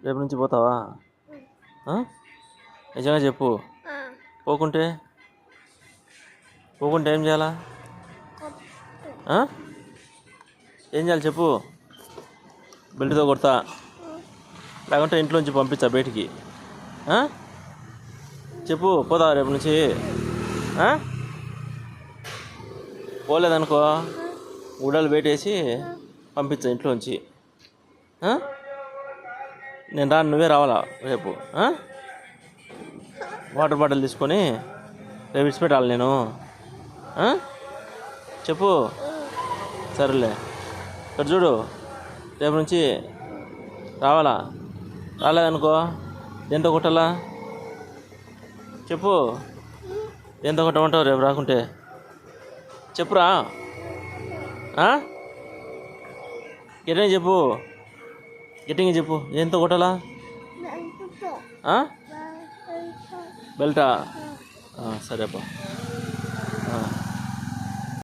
రేపు నుంచి పోతావా? నిజంగా చెప్పు. పోకుంటే పోకుంటే ఏం చేయాలా? ఏం చేయాలి చెప్పు. బెల్ట్తో కొడతా, లేకుంటే ఇంట్లోంచి పంపించా బయటికి. చెప్పు. పోతావా రేపు నుంచి? పోలేదనుకో గుడ్డలు పెట్టేసి పంపించా ఇంట్లోంచి. నేను రాను, నువ్వే రావాలా రేపు. వాటర్ బాటిల్ తీసుకొని రేపు విడిచిపెట్టాలి నేను. చెప్పు. సరేలే. ఇక్కడ చూడు, రేపు నుంచి రావాలా? రాలేదనుకో దేంతో కొట్టాలా చెప్పు. దేంతో కొట్టమంటావు రేపు రాకుంటే? చెప్పురా. గట్టిగా చెప్పు, గట్టిగా చెప్పు. దేంతో కొట్టాలా? బెల్టా? సరేపా.